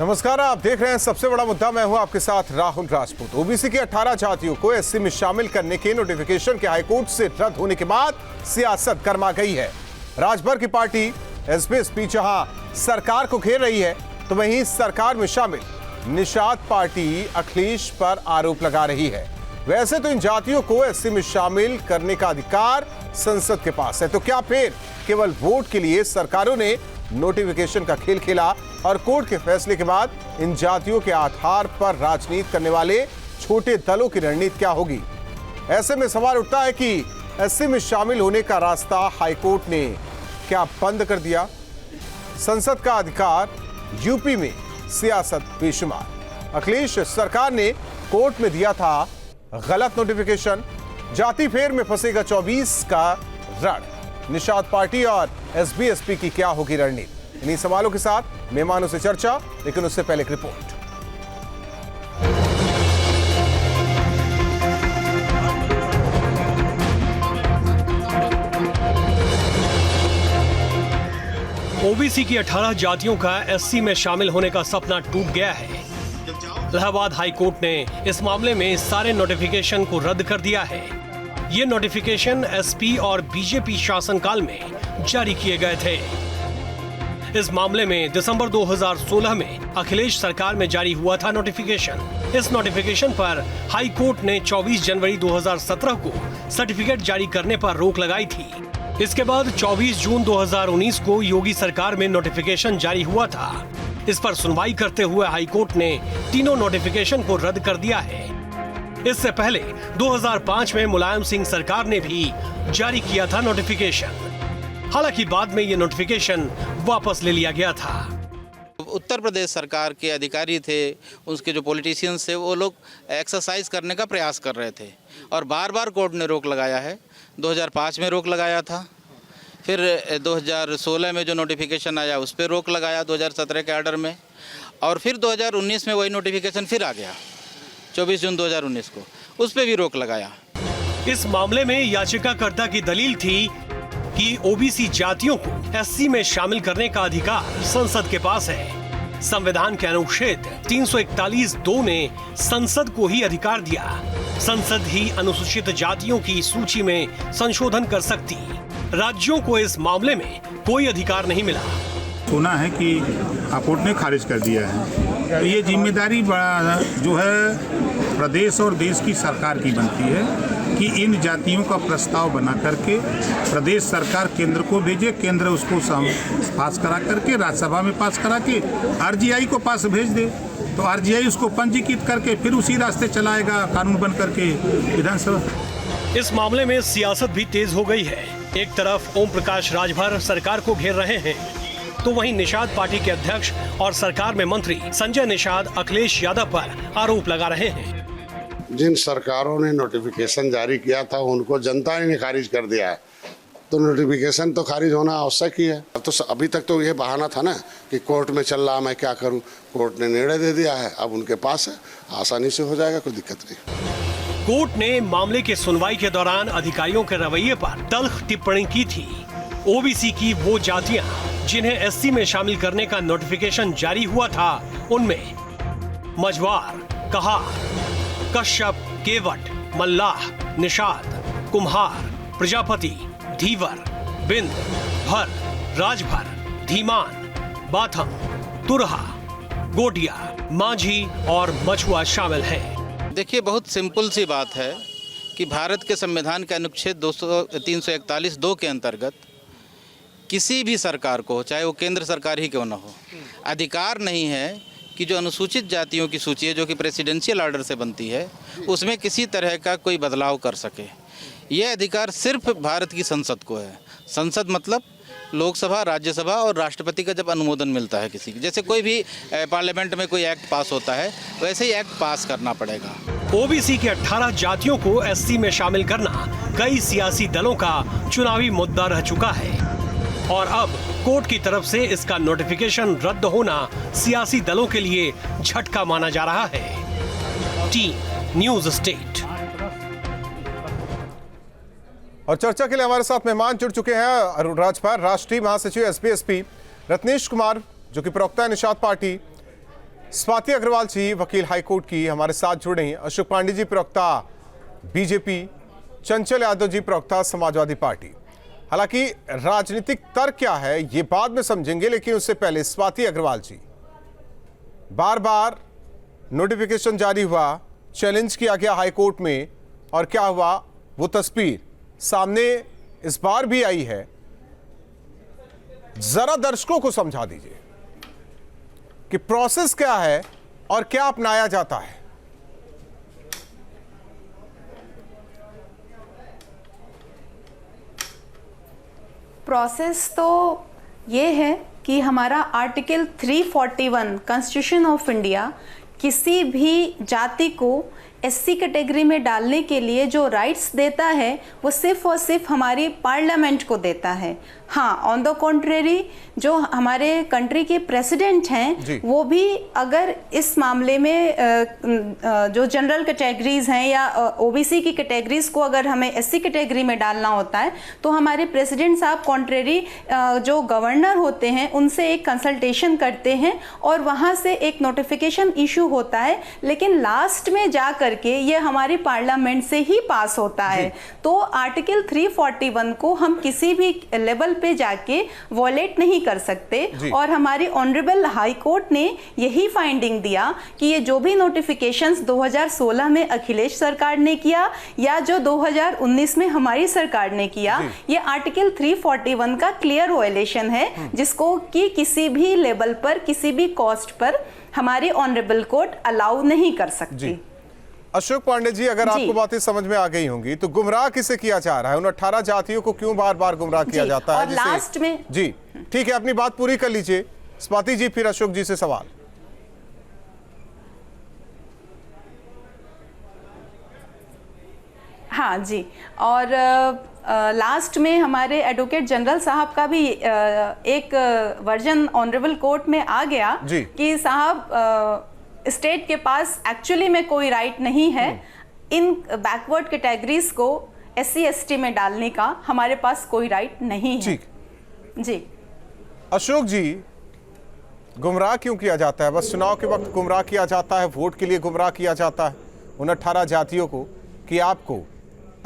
नमस्कार, आप देख रहे हैं सबसे बड़ा मुद्दा। मैं हूं आपके साथ राहुल राजपूत। ओबीसी की 18 जातियों को एससी में शामिल करने के नोटिफिकेशन के हाईकोर्ट से रद्द होने के बाद सियासत गर्मा गई है। राजभर की पार्टी एसपी जहां सरकार को घेर रही है, तो वहीं सरकार में शामिल निषाद पार्टी अखिलेश पर आरोप लगा रही है। वैसे तो इन जातियों को एससी में शामिल करने का अधिकार संसद के पास है, तो क्या फिर केवल वोट के लिए सरकारों ने नोटिफिकेशन का खेल खेला और कोर्ट के फैसले के बाद इन जातियों के आधार पर राजनीति करने वाले छोटे दलों की रणनीति क्या होगी? ऐसे में सवाल उठता है कि एससी में शामिल होने का रास्ता हाईकोर्ट ने क्या बंद कर दिया? संसद का अधिकार, यूपी में सियासत बेशुमार। अखिलेश सरकार ने कोर्ट में दिया था गलत नोटिफिकेशन। जाति फेर में फंसेगा 24 का रण। निषाद पार्टी और एसबी की क्या होगी रणनीति? इन्हीं सवालों के साथ मेहमानों से चर्चा, लेकिन उससे पहले एक रिपोर्ट। ओबीसी की 18 जातियों का एससी में शामिल होने का सपना टूट गया है। इलाहाबाद हाईकोर्ट ने इस मामले में सारे नोटिफिकेशन को रद्द कर दिया है। ये नोटिफिकेशन एसपी और बीजेपी शासनकाल में जारी किए गए थे। इस मामले में दिसंबर 2016 में अखिलेश सरकार में जारी हुआ था नोटिफिकेशन। इस नोटिफिकेशन पर हाई कोर्ट ने 24 जनवरी 2017 को सर्टिफिकेट जारी करने पर रोक लगाई थी। इसके बाद 24 जून 2019 को योगी सरकार में नोटिफिकेशन जारी हुआ था। इस पर सुनवाई करते हुए हाई कोर्ट ने तीनों नोटिफिकेशन को रद्द कर दिया है। इससे पहले 2005 में मुलायम सिंह सरकार ने भी जारी किया था नोटिफिकेशन। हालांकि बाद में ये नोटिफिकेशन वापस ले लिया गया था। उत्तर प्रदेश सरकार के अधिकारी थे, उसके जो पॉलिटिशियंस थे, वो लोग एक्सरसाइज करने का प्रयास कर रहे थे और बार बार कोर्ट ने रोक लगाया है। 2005 में रोक लगाया था, फिर 2016 में जो नोटिफिकेशन आया उस पर रोक लगाया 2017 के आर्डर में, और फिर 2019 में वही नोटिफिकेशन फिर आ गया 24 जून 2019 को, उस पर भी रोक लगाया। इस मामले में याचिकाकर्ता की दलील थी कि ओबीसी जातियों को एससी में शामिल करने का अधिकार संसद के पास है। संविधान के अनुच्छेद 341(2) ने संसद को ही अधिकार दिया। संसद ही अनुसूचित जातियों की सूची में संशोधन कर सकती। राज्यों को इस मामले में कोई अधिकार नहीं मिला। सुना है कि कोर्ट ने खारिज कर दिया है, तो ये जिम्मेदारी बड़ा जो है प्रदेश और देश की सरकार की बनती है कि इन जातियों का प्रस्ताव बना करके प्रदेश सरकार केंद्र को भेजे, केंद्र उसको पास करा करके राज्यसभा में पास करा के आरजीआई को पास भेज दे, तो आरजीआई उसको पंजीकृत करके फिर उसी रास्ते चलाएगा कानून बन करके विधानसभा। इस मामले में सियासत भी तेज हो गई है। एक तरफ ओम प्रकाश राजभर सरकार को घेर रहे हैं, तो वहीं निषाद पार्टी के अध्यक्ष और सरकार में मंत्री संजय निषाद अखिलेश यादव पर आरोप लगा रहे हैं। जिन सरकारों ने नोटिफिकेशन जारी किया था उनको जनता ने खारिज कर दिया है, तो नोटिफिकेशन तो खारिज होना आवश्यक ही है। अब तो अभी तक तो ये बहाना था ना कि कोर्ट में चल रहा, मैं क्या करूं। कोर्ट ने निर्णय दे दिया है, अब उनके पास है, आसानी से हो जाएगा, कोई दिक्कत नहीं। कोर्ट ने मामले की सुनवाई के दौरान अधिकारियों के रवैये पर तल्ख टिप्पणी की थी। ओबीसी की वो जातियां जिन्हें एससी में शामिल करने का नोटिफिकेशन जारी हुआ था, उनमें मझवार, कहार, कश्यप, केवट, मल्लाह, निषाद, कुम्हार, प्रजापति, धीवर, बिंद, भर, राजभर, धीमान, बाथम, तुरहा, गोटिया, माझी और मछुआ शामिल हैं। देखिए, बहुत सिंपल सी बात है कि भारत के संविधान के अनुच्छेद 341(2) के अंतर्गत किसी भी सरकार को, चाहे वो केंद्र सरकार ही क्यों न हो, अधिकार नहीं है कि जो अनुसूचित जातियों की सूची है, जो कि प्रेसिडेंशियल ऑर्डर से बनती है, उसमें किसी तरह का कोई बदलाव कर सके। यह अधिकार सिर्फ भारत की संसद को है। संसद मतलब लोकसभा, राज्यसभा और राष्ट्रपति का जब अनुमोदन मिलता है किसी की, जैसे कोई भी पार्लियामेंट में कोई एक्ट पास होता है, वैसे ही एक्ट पास करना पड़ेगा। ओबीसी की 18 जातियों को एससी में शामिल करना कई सियासी दलों का चुनावी मुद्दा रह चुका है, और अब कोर्ट की तरफ से इसका नोटिफिकेशन रद्द होना सियासी दलों के लिए झटका माना जा रहा है। Team news state. और चर्चा के लिए हमारे साथ मेहमान जुड़ चुके हैं अरुण राजभर, राष्ट्रीय महासचिव एसपी रत्नेश कुमार जो कि प्रवक्ता है निषाद पार्टी, स्वाति अग्रवाल जी वकील हाईकोर्ट की हमारे साथ जुड़े हैं। अशोक पांडे जी प्रवक्ता बीजेपी, चंचल यादव जी प्रवक्ता समाजवादी पार्टी। हालांकि राजनीतिक तर्क क्या है ये बाद में समझेंगे, लेकिन उससे पहले स्वाति अग्रवाल जी, बार बार नोटिफिकेशन जारी हुआ, चैलेंज किया गया हाईकोर्ट में, और क्या हुआ वो तस्वीर सामने इस बार भी आई है। जरा दर्शकों को समझा दीजिए कि प्रोसेस क्या है और क्या अपनाया जाता है। प्रोसेस तो ये है कि हमारा आर्टिकल 341 कॉन्स्टिट्यूशन ऑफ इंडिया किसी भी जाति को एससी कैटेगरी में डालने के लिए जो राइट्स देता है वो सिर्फ और सिर्फ हमारी पार्लियामेंट को देता है। हाँ, ऑन द कॉन्ट्रेरी जो हमारे कंट्री के प्रेसिडेंट हैं वो भी अगर इस मामले में जो जनरल कैटेगरीज हैं या ओबीसी की कैटेगरीज को अगर हमें एससी कैटेगरी में डालना होता है तो हमारे प्रेसिडेंट साहब कॉन्ट्रेरी जो गवर्नर होते हैं उनसे एक कंसल्टेशन करते हैं और वहाँ से एक नोटिफिकेशन इशू होता है, लेकिन लास्ट में जा करके ये हमारी पार्लियामेंट से ही पास होता है। तो आर्टिकल 341 को हम किसी भी लेवल पे जाके वॉलेट नहीं कर सकते और हमारी ऑनरेबल हाई कोर्ट ने यही फाइंडिंग दिया कि ये जो भी नोटिफिकेशंस 2016 में अखिलेश सरकार ने किया या जो 2019 में हमारी सरकार ने किया, ये आर्टिकल 341 का क्लियर वॉयलेशन है, जिसको कि किसी भी लेवल पर किसी भी कॉस्ट पर हमारी ऑनरेबल कोर्ट अलाउ नहीं कर सकती। अशोक पांडे जी, अगर आपको बातें समझ में आ गई होंगी तो गुमराह किसे किया जा रहा है? उन 18 जातियों को क्यों बार बार गुमराह किया जाता है? और लास्ट में जी ठीक है, अपनी बात पूरी कर लीजिए स्वाति जी, फिर अशोक जी से सवाल। हाँ जी, और लास्ट में हमारे एडवोकेट जनरल साहब का भी एक वर्जन ऑनरेबल कोर्ट में आ गया कि साहब स्टेट के पास एक्चुअली में कोई राइट नहीं है इन बैकवर्ड कैटेगरीज को एससी एसटी में डालने का, हमारे पास कोई राइट नहीं है। जी अशोक जी, गुमराह क्यों किया जाता है? बस चुनाव के वक्त गुमराह किया जाता है, वोट के लिए गुमराह किया जाता है उन 18 जातियों को कि आपको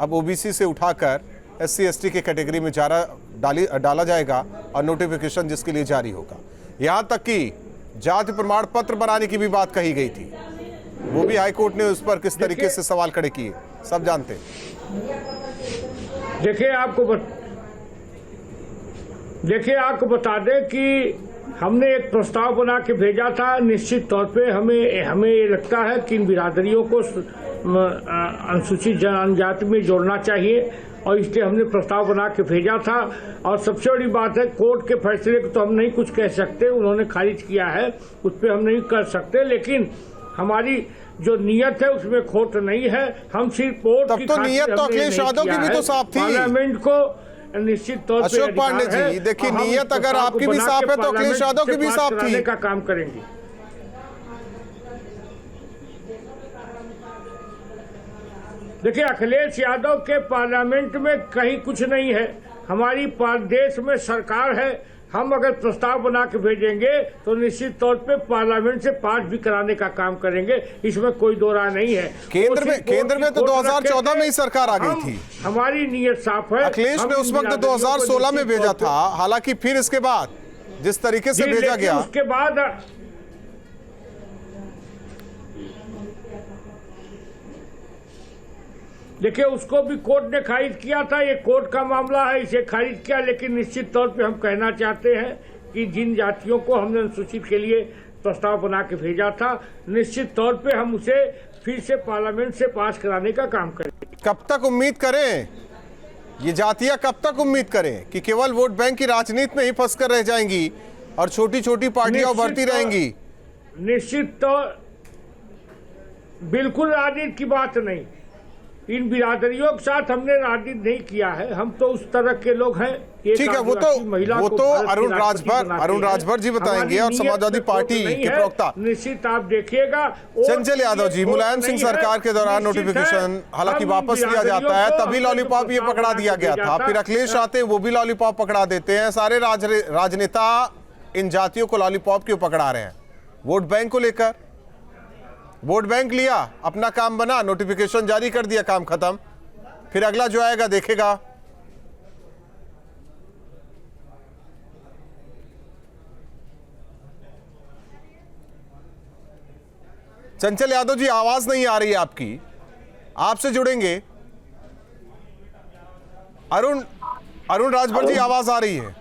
अब ओबीसी से उठाकर एससी एसटी के कैटेगरी में डाला जाएगा और नोटिफिकेशन जिसके लिए जारी होगा। यहाँ तक कि जाति प्रमाण पत्र बनाने की भी बात कही गई थी, वो भी हाईकोर्ट ने उस पर किस तरीके से सवाल खड़े किए, सब जानते हैं। देखिए आपको बता दें कि हमने एक प्रस्ताव बना के भेजा था। निश्चित तौर पे हमें ये लगता है कि इन बिरादरियों को अनुसूचित जनजाति में जोड़ना चाहिए और इसलिए हमने प्रस्ताव बना के भेजा था। और सबसे बड़ी बात है, कोर्ट के फैसले को तो हम नहीं कुछ कह सकते, उन्होंने खारिज किया है, उस पर हम नहीं कर सकते, लेकिन हमारी जो नियत है उसमें खोट नहीं है। हम सिर्फ कोर्ट की नियत तो अखिलेश यादव की भी तो साफ थी। पार्लियामेंट को निश्चित तौर पर अशोक पांडे जी, देखिए नियत अगर आपकी भी साफ है तो अखिलेश यादव की भी साफ थी। का काम करेंगे। देखिए अखिलेश यादव के पार्लियामेंट में कहीं कुछ नहीं है, हमारी देश में सरकार है। हम अगर प्रस्ताव बना के भेजेंगे तो निश्चित तौर पे पार्लियामेंट से पास भी कराने का काम करेंगे, इसमें कोई दो राय नहीं है। केंद्र में तो 2014 में ही सरकार आ गई थी, हमारी नीयत साफ है। अखिलेश ने उस वक्त 2016 में भेजा था, हालांकि फिर इसके बाद जिस तरीके से भेजा गया, उसके बाद देखिए उसको भी कोर्ट ने खारिज किया था। ये कोर्ट का मामला है, इसे खारिज किया, लेकिन निश्चित तौर पे हम कहना चाहते हैं कि जिन जातियों को हमने अनुसूचित के लिए प्रस्ताव बना के भेजा था, निश्चित तौर पे हम उसे फिर से पार्लियामेंट से पास कराने का काम करेंगे। कब तक उम्मीद करें? ये जातियां कब तक उम्मीद करें कि केवल वोट बैंक की राजनीति में ही फंस कर रह जाएंगी और छोटी छोटी पार्टियां उभरती रहेंगी? निश्चित तौर बिल्कुल राजनीति की बात नहीं, इन बिरादरियों के साथ हमने राजनीति नहीं किया है, हम तो उस तरह के लोग हैं। ठीक है, वो तो अरुण राजभर जी बताएंगे और समाजवादी पार्टी के प्रवक्ता। निश्चित आप देखिएगा चंचल यादव जी, मुलायम सिंह सरकार के दौरान नोटिफिकेशन हालांकि वापस लिया जाता है, तभी लॉलीपॉप ये पकड़ा दिया गया था, फिर अखिलेश आते हैं वो भी लॉलीपॉप पकड़ा देते हैं। सारे राजनेता इन जातियों को लॉलीपॉप क्यों पकड़ा रहे हैं? वोट बैंक को लेकर? वोट बैंक लिया, अपना काम बना, नोटिफिकेशन जारी कर दिया, काम खत्म। फिर अगला जो आएगा देखेगा। चंचल यादव जी, आवाज नहीं आ रही है आपकी, आपसे जुड़ेंगे। अरुण राजभर जी, आवाज आ रही है?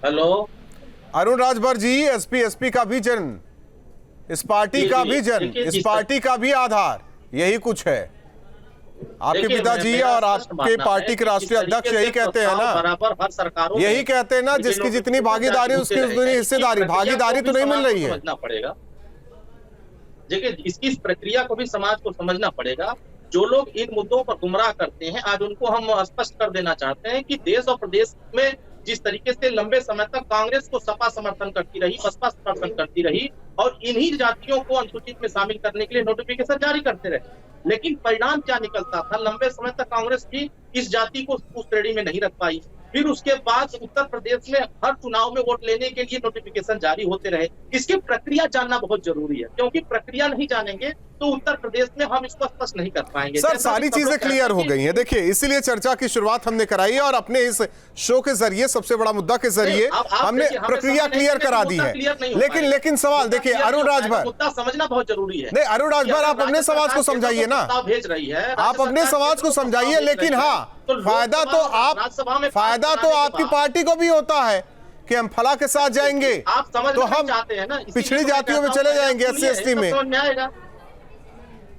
हेलो अरुण राजभर जी, एसपी का भी जन्म, इस पार्टी का भी जन्म, इस पार्टी का भी आधार यही कुछ है। आपके पिताजी और आपके पार्टी के राष्ट्रीय अध्यक्ष यही कहते हैं ना, बराबर हर सरकारों यही कहते हैं ना, जिसकी जितनी भागीदारी उसकी उतनी हिस्सेदारी। भागीदारी तो नहीं मिल रही है। समझना पड़ेगा, देखिए इसकी प्रक्रिया को भी समाज को समझना पड़ेगा। जो लोग इन मुद्दों पर गुमराह करते हैं, आज उनको हम स्पष्ट कर देना चाहते हैं कि देश और प्रदेश में जिस तरीके से लंबे समय तक कांग्रेस को सपा समर्थन करती रही, बसपा समर्थन करती रही और इन्हीं जातियों को अनुसूचित में शामिल करने के लिए नोटिफिकेशन जारी करते रहे, लेकिन परिणाम क्या निकलता था? लंबे समय तक कांग्रेस भी इस जाति को उस श्रेणी में नहीं रख पाई। फिर उसके बाद उत्तर प्रदेश में हर चुनाव में वोट लेने के लिए नोटिफिकेशन जारी होते रहे। इसकी प्रक्रिया जानना बहुत जरूरी है, क्योंकि प्रक्रिया नहीं जानेंगे तो उत्तर प्रदेश में हम इसको स्पष्ट नहीं कर पाएंगे। सर, सारी चीजें क्लियर हो गई हैं। देखिए, इसीलिए चर्चा की शुरुआत हमने कराई है और अपने इस शो के जरिए, सबसे बड़ा मुद्दा के जरिए हमने प्रक्रिया क्लियर करा दी है। लेकिन सवाल देखिए, अरुण राजभर, मुद्दा समझना बहुत जरूरी है। नहीं, अरुण राजभर, आप अपने समाज को समझाइए ना, भेज रही है, आप अपने समाज को समझाइए। लेकिन हाँ, फायदा तो आपकी पार्टी को भी होता है कि हम फला के साथ जाएंगे तो हम चाहते हैं ना, पिछड़ी जातियों में चले जाएंगे, SC ST में।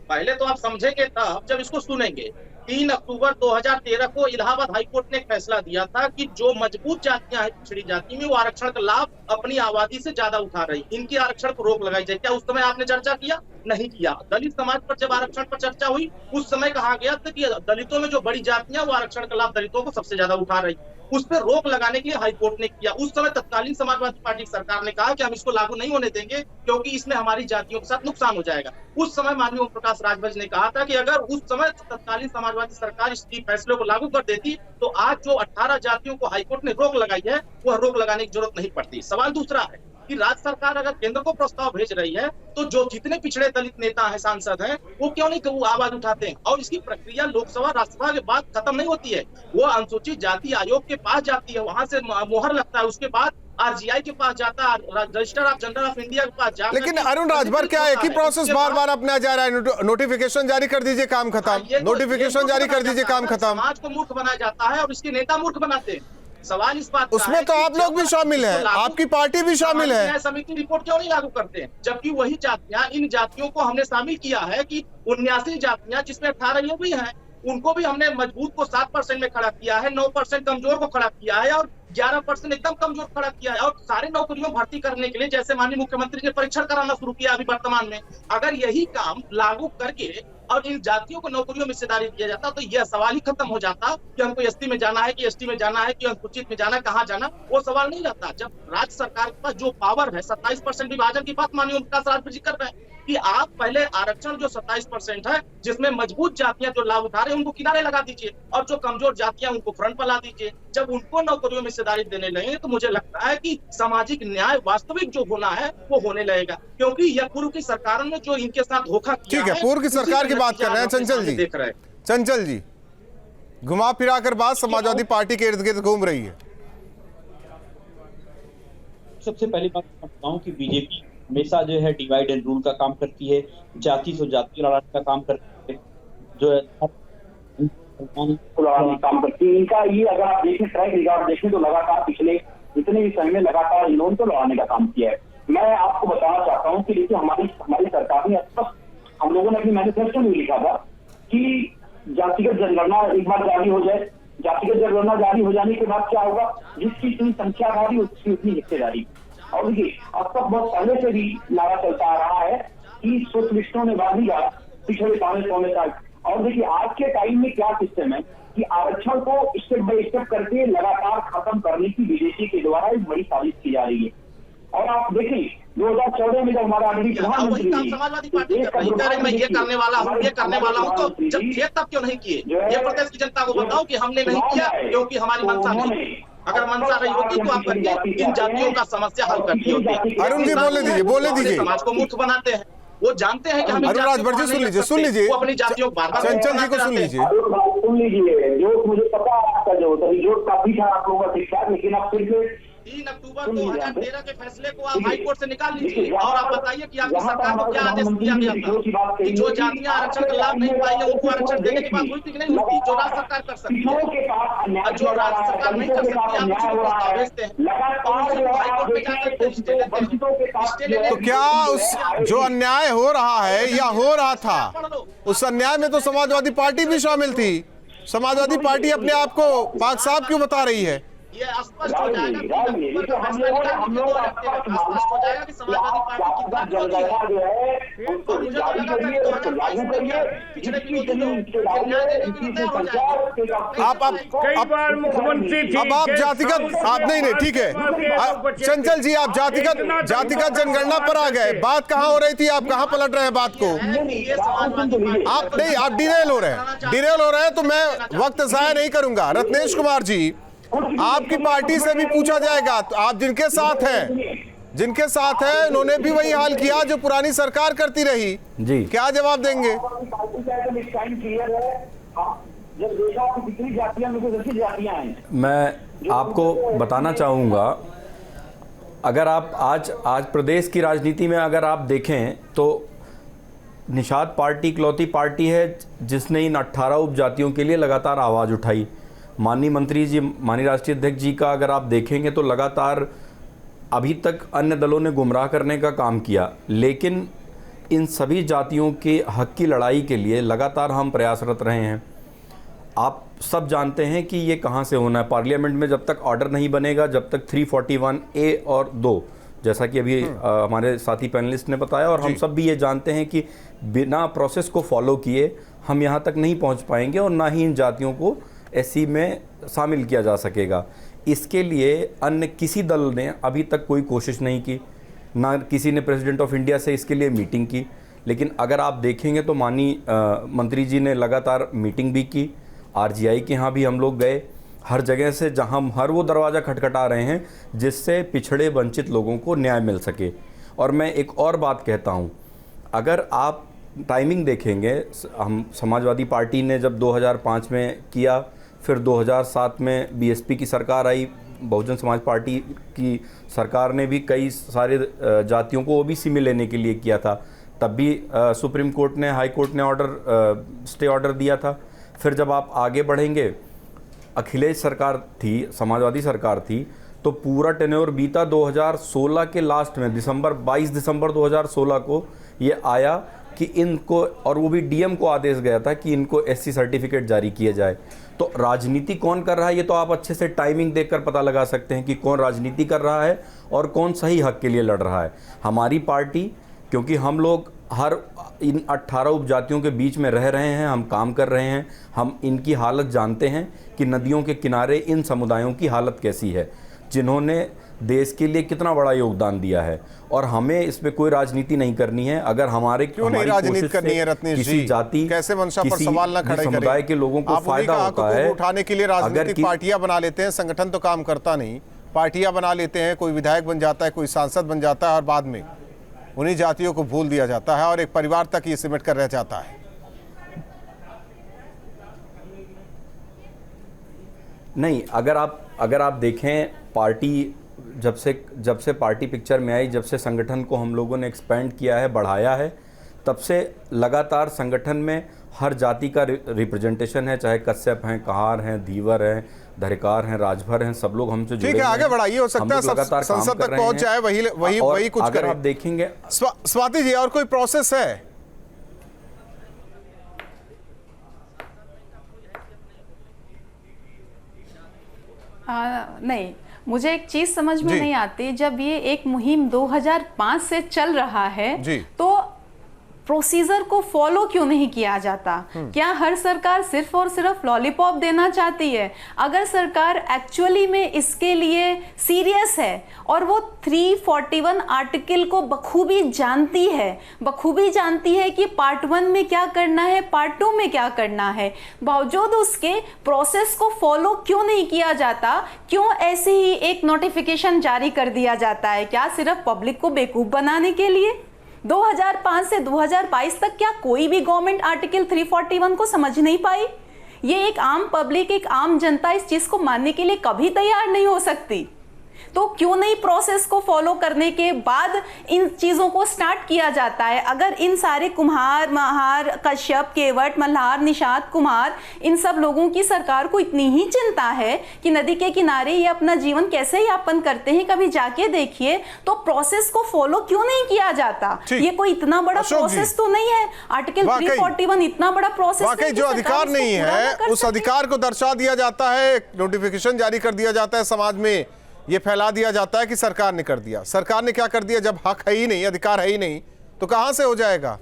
पहले तो आप समझेंगे तब जब इसको सुनेंगे। 3 अक्टूबर 2013 को इलाहाबाद हाईकोर्ट ने फैसला दिया था कि जो मजबूत जातियां हैं पिछड़ी जाति में, वो आरक्षण का लाभ अपनी आबादी से ज्यादा उठा रही, इनकी आरक्षण को रोक लगाई जाए। क्या उस समय आपने चर्चा किया? नहीं किया। दलित समाज पर जब आरक्षण पर चर्चा हुई, उस समय कहा गया था कि दलितों में जो बड़ी जातियां, वो आरक्षण का लाभ दलितों को सबसे ज्यादा उठा रही। उस पर रोक लगाने के लिए हाईकोर्ट ने किया। उस समय तत्कालीन समाजवादी पार्टी की सरकार ने कहा कि हम इसको लागू नहीं होने देंगे, क्योंकि इसमें हमारी जातियों के साथ नुकसान हो जाएगा। उस समय माननीय ओम प्रकाश राजभर ने कहा था कि अगर उस समय तत्कालीन समाजवादी सरकार इस फैसले को लागू कर देती तो आज जो 18 जातियों को हाईकोर्ट ने रोक लगाई है, वह रोक लगाने की जरूरत नहीं पड़ती। सवाल दूसरा है कि राज्य सरकार अगर केंद्र को प्रस्ताव भेज रही है, तो जो जितने पिछड़े दलित नेता हैं, सांसद हैं, वो क्यों नहीं आवाज उठाते हैं? और इसकी प्रक्रिया लोकसभा राज्यसभा के बाद खत्म नहीं होती है, वो अनुसूचित जाति आयोग के पास जाती है, वहां से मोहर लगता है, उसके बाद RGI के पास जाता है, register of general of India के पास जाता है। लेकिन अरुण राजभर, क्या एक ही प्रोसेस बार बार अपनाया जा रहा है? नोटिफिकेशन जारी कर दीजिए, काम खत्म, नोटिफिकेशन जारी कर दीजिए, काम खत्म। समाज को मूर्ख बनाया जाता है और इसके नेता मूर्ख बनाते हैं। सवाल इस बात उसमें तो आप लोग भी शामिल हैं, आपकी पार्टी भी शामिल है। समिति रिपोर्ट क्यों नहीं लागू करते हैं? जबकि वही जातियां, इन जातियों को हमने शामिल किया है कि 79 जातियां, जिसमें 18 ये भी हैं, उनको भी हमने मजबूत को 7% में खड़ा किया है, 9% कमजोर को खड़ा किया है और 11% एकदम कमजोर खड़ा किया है। और सारे नौकरियों भर्ती करने के लिए जैसे माननीय मुख्यमंत्री ने परीक्षण कराना शुरू किया अभी वर्तमान में, अगर यही काम लागू करके और इन जातियों को नौकरियों में हिस्सेदारी दिया जाता तो यह सवाल ही खत्म हो जाता कि हमको ST में जाना है कि ST में जाना है कि अनुसूचित में जाना, कहाँ जाना, वो सवाल नहीं रहता। जब राज्य सरकार के पास जो पावर है, 27% विभाजन की बात माननीय ओम प्रकाश राजभर जी कर रहे हैं कि आप पहले आरक्षण जो 27% है, जिसमें मजबूत जातियां जो लाभ उठा रहे हैं, उनको किनारे लगा दीजिए और जो कमजोर जातियां उनको फ्रंट पर ला दीजिए। जब उनको नौकरियों में हिस्सेदारी देने लगे तो मुझे लगता है कि सामाजिक न्याय वास्तविक जो होना है वो होने लगेगा, क्योंकि यह पूर्व की सरकारों ने जो इनके साथ धोखा किया है। ठीक है, पूर्व की सरकार की बात कर रहे हैं चंचल जी। देख रहे हैं चंचल जी, घुमा फिरा कर बात समाजवादी पार्टी के इर्द गिर्द घूम रही है। सबसे पहली बात बताऊं कि बीजेपी हमेशा जो है डिवाइड एंड रूल का काम करती है, जाति से जाति लड़ाने का काम करती है, जो है काम करती है। इनका ये अगर आप देखें, ट्रैक रिकॉर्ड देखें तो लगातार पिछले जितने भी समय में लगातार इन्होंने तो लड़ाने का काम किया है। मैं आपको बताना चाहता हूँ कि देखिए हमारी सरकार ने स्पष्ट, हम लोगों ने अपनी मैनिफेस्टो में लिखा था कि जातिगत जनगणना एक बार जारी हो जाए, जातिगत जनगणना जारी हो जाने के बाद क्या होगा, जिसकी इतनी संख्या भारी उसकी उतनी हिस्सेदारी। और देखिए अब तक बहुत पहले से भी नारा चलता आ रहा है कि सोशलिस्टों ने बांधी जा पिछले 5 साल। और देखिए आज के टाइम में क्या सिस्टम है कि आरक्षण को स्टेप बाय स्टेप करके लगातार खत्म करने की बीजेपी के द्वारा एक बड़ी साजिश की जा रही है। और आप देखिए 2014 में जब हमारा आदरणीय प्रधानमंत्री समाजवादी पार्टी मैं ये करने वाला हूँ तो जब थे तब क्यों नहीं किए? ये प्रदेश की जनता को बताओ कि हमने नहीं किया क्योंकि हमारी मंशा नहीं। अगर मंशा रही होती तो आप करके इन जातियों का समस्या हल कर दी होती। अरुण जी बोलने दीजिए। समाज को मूर्ख बनाते हैं, वो जानते हैं कि हम अरुण राजभर जी सुन लीजिए, वो अपनी जातियों को बार-बार चंचल जी को सुन लीजिए। सुन लीजिए, जो मुझे पता है आपका जो काफी था आप लोगों का ठीक ठाक, लेकिन आप फिर से 3 अक्टूबर 2013 के फैसले को आप हाई कोर्ट से निकाल लीजिए और आप बताइए कि आपकी सरकार को क्या आदेश दिया गया था कि जो जातियां आरक्षण का लाभ नहीं पाएंगे उनको आरक्षण देने की बात हुई थी कि नहीं हुई, जो राज्य सरकार कर सकती है। और जो राज्य सरकार नहीं कर सकती आप उसी को प्रस्ताव भेजते हैं और उसी को हाई कोर्ट में जाकर स्टे लेते हैं। तो क्या उस जो अन्याय हो रहा है या हो रहा था, उस अन्याय में तो समाजवादी पार्टी भी शामिल थी। समाजवादी पार्टी अपने आप को पाक साहब क्यों बता रही है? ये स्पष्ट हो जाएगा कि स्पष्ट हो जाएगा कि समाजवादी पार्टी कितना विरोधी है। और मुझे तो लगा था कि 2022 में पिछड़े विरोधी लोग न्याय देने की तय हो जाएगी। आप कई बार मुख्यमंत्री थी, अब आप जातिगत आप नहीं ठीक है चंचल जी, आप जातिगत जनगणना पर आ गए। बात कहाँ हो रही थी, आप कहाँ पलट रहे हैं बात को? आप नहीं, आप डिरेल हो रहे हैं तो मैं वक्त जाया नहीं करूंगा। रत्नेश कुमार जी, आपकी पार्टी से भी पूछा जाएगा, तो आप जिनके साथ हैं उन्होंने भी वही हाल किया जो पुरानी सरकार करती रही जी, क्या जवाब देंगे? मैं आपको बताना चाहूंगा, अगर आप आज प्रदेश की राजनीति में अगर आप देखें तो निषाद पार्टी इकलौती पार्टी है जिसने इन 18 उपजातियों के लिए लगातार आवाज़ उठाई। माननीय मंत्री जी, माननीय राष्ट्रीय अध्यक्ष जी का अगर आप देखेंगे तो लगातार अभी तक अन्य दलों ने गुमराह करने का काम किया, लेकिन इन सभी जातियों के हक की लड़ाई के लिए लगातार हम प्रयासरत रहे हैं। आप सब जानते हैं कि ये कहाँ से होना है। पार्लियामेंट में जब तक ऑर्डर नहीं बनेगा, जब तक 341A और 2, जैसा कि अभी हमारे साथी पैनलिस्ट ने बताया, और हम सब भी ये जानते हैं कि बिना प्रोसेस को फॉलो किए हम यहाँ तक नहीं पहुँच पाएंगे और ना ही इन जातियों को एससी में शामिल किया जा सकेगा। इसके लिए अन्य किसी दल ने अभी तक कोई कोशिश नहीं की, ना किसी ने प्रेसिडेंट ऑफ इंडिया से इसके लिए मीटिंग की। लेकिन अगर आप देखेंगे तो माननीय मंत्री जी ने लगातार मीटिंग भी की, आरजीआई के यहाँ भी हम लोग गए, हर जगह से जहाँ हम हर वो दरवाज़ा खटखटा रहे हैं जिससे पिछड़े वंचित लोगों को न्याय मिल सके। और मैं एक और बात कहता हूँ, अगर आप टाइमिंग देखेंगे, हम समाजवादी पार्टी ने जब 2005 में किया, फिर 2007 में बीएसपी की सरकार आई, बहुजन समाज पार्टी की सरकार ने भी कई सारे जातियों को ओबीसी में लेने के लिए किया था, तब भी सुप्रीम कोर्ट ने, हाई कोर्ट ने स्टे ऑर्डर दिया था। फिर जब आप आगे बढ़ेंगे, अखिलेश सरकार थी, समाजवादी सरकार थी, तो पूरा टेन्योर बीता 2016 के लास्ट में 22 दिसंबर 2016 को ये आया कि इनको, और वो भी डीएम को आदेश गया था कि इनको एससी सर्टिफिकेट जारी किया जाए। तो राजनीति कौन कर रहा है ये तो आप अच्छे से टाइमिंग देखकर पता लगा सकते हैं कि कौन राजनीति कर रहा है और कौन सही हक के लिए लड़ रहा है। हमारी पार्टी, क्योंकि हम लोग हर इन 18 उपजातियों के बीच में रह रहे हैं, हम काम कर रहे हैं, हम इनकी हालत जानते हैं कि नदियों के किनारे इन समुदायों की हालत कैसी है, जिन्होंने देश के लिए कितना बड़ा योगदान दिया है। और हमें इसमें कोई राजनीति नहीं करनी है। अगर हमारे क्यों नहीं राजनीति करनी है रत्नेश जी? किसी जाति, कैसे मंशा पर सवाल न खड़े समुदाय के लोगों को फायदा होता है, उठाने के लिए राजनीतिक पार्टियां बना लेते हैं। संगठन तो काम करता नहीं, पार्टियां बना लेते हैं, कोई विधायक बन जाता है, कोई सांसद बन जाता है और बाद में उन्हीं जातियों को भूल दिया जाता है और एक परिवार तक ये सिमट कर रह जाता है। नहीं, अगर आप देखें, पार्टी जब से पार्टी पिक्चर में आई, जब से संगठन को हम लोगों ने एक्सपेंड किया है, बढ़ाया है, तब से लगातार संगठन में हर जाति का रिप्रेजेंटेशन है, चाहे कश्यप हैं, कहार हैं, धीवर हैं, धरिकार हैं, राजभर हैं, सब लोग हमसे जुड़े हैं। ठीक है, आगे बढ़ाइए, हो सकता है संसद तक पहुंच जाए, वही कुछ अगर आप देखेंगे। स्वाति जी, और कोई प्रोसेस है? नहीं, मुझे एक चीज समझ में नहीं आती, जब ये एक मुहिम 2005 से चल रहा है तो प्रोसीजर को फॉलो क्यों नहीं किया जाता? क्या हर सरकार सिर्फ और सिर्फ लॉलीपॉप देना चाहती है? अगर सरकार एक्चुअली में इसके लिए सीरियस है और वो 341 आर्टिकल को बखूबी जानती है कि पार्ट 1 में क्या करना है, पार्ट 2 में क्या करना है, बावजूद उसके प्रोसेस को फॉलो क्यों नहीं किया जाता? क्यों ऐसे ही एक नोटिफिकेशन जारी कर दिया जाता है? क्या सिर्फ पब्लिक को बेवकूफ बनाने के लिए? 2005 से 2022 तक क्या कोई भी गवर्नमेंट आर्टिकल 341 को समझ नहीं पाई? ये एक आम पब्लिक, एक आम जनता इस चीज को मानने के लिए कभी तैयार नहीं हो सकती। तो क्यों नहीं प्रोसेस को फॉलो करने के बाद इन चीजों को स्टार्ट किया जाता है? अगर इन सारे कुम्हार, महार, कश्यप, केवट, मल्हार, निषाद, कुमार, इन सब लोगों की सरकार को इतनी ही चिंता है कि नदी के किनारे ये अपना जीवन कैसे यापन करते हैं, कभी जाके देखिए, तो प्रोसेस को फॉलो क्यों नहीं किया जाता? ये कोई इतना बड़ा प्रोसेस तो नहीं है। आर्टिकल 341 इतना बड़ा प्रोसेस वाकई जो अधिकार नहीं है उस अधिकार को दर्शा दिया जाता है, नोटिफिकेशन जारी कर दिया जाता है, समाज में ये फैला दिया जाता है कि सरकार ने कर दिया। सरकार ने क्या कर दिया? जब हक है ही नहीं, अधिकार है ही नहीं, तो कहां से हो जाएगा?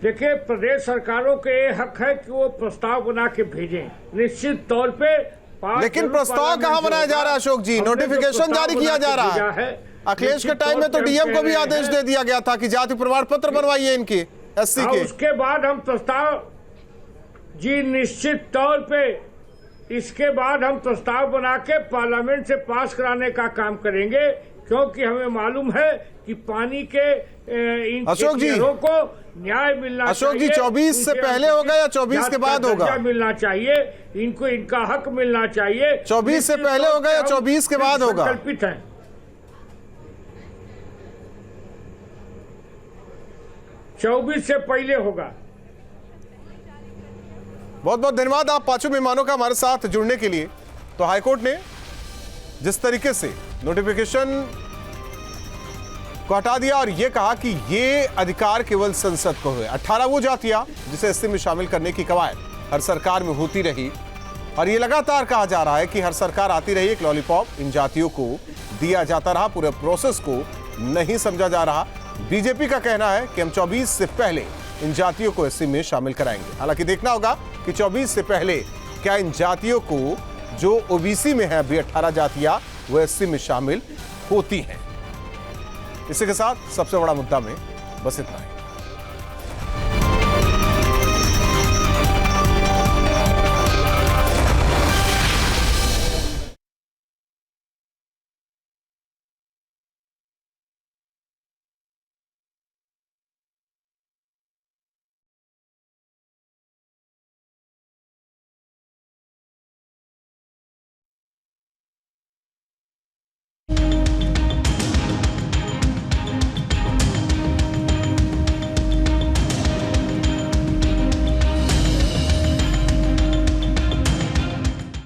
देखिए, प्रदेश सरकारों के हक है कि वो प्रस्ताव बना के भेजें, निश्चित तौर पे। लेकिन प्रस्ताव कहां बनाया जा रहा है अशोक जी? नोटिफिकेशन जारी किया जा रहा है। अखिलेश के टाइम में तो डीएम को भी आदेश दे दिया गया था कि जाति प्रमाण पत्र बनवाइए इनके एससी के। उसके बाद हम प्रस्ताव जी निश्चित तौर पे इसके बाद हम प्रस्ताव बना के पार्लियामेंट से पास कराने का काम करेंगे, क्योंकि हमें मालूम है कि पानी के इन खेतिहरों को न्याय मिलना चाहिए। अशोक जी, 24 से पहले होगा या 24 के बाद होगा? मिलना चाहिए इनको, इनका हक मिलना चाहिए। 24 से पहले होगा या 24 के बाद होगा? संकल्पित है। 24 से पहले होगा। बहुत बहुत धन्यवाद आप पांचों मेहमानों का हमारे साथ जुड़ने के लिए। तो हाईकोर्ट ने जिस तरीके से नोटिफिकेशन को हटा दिया और यह कहा कि ये अधिकार केवल संसद को है। 18 वो जातियां जिसे एससी में शामिल करने की कवायद हर सरकार में होती रही और ये लगातार कहा जा रहा है कि हर सरकार आती रही, एक लॉलीपॉप इन जातियों को दिया जाता रहा, पूरे प्रोसेस को नहीं समझा जा रहा। बीजेपी का कहना है कि हम 24 से पहले इन जातियों को एससी में शामिल कराएंगे। हालांकि देखना होगा कि 24 से पहले क्या इन जातियों को जो ओबीसी में है अभी 18 जातियां वो एससी में शामिल होती हैं। इसी के साथ सबसे बड़ा मुद्दा में बस इतना ही।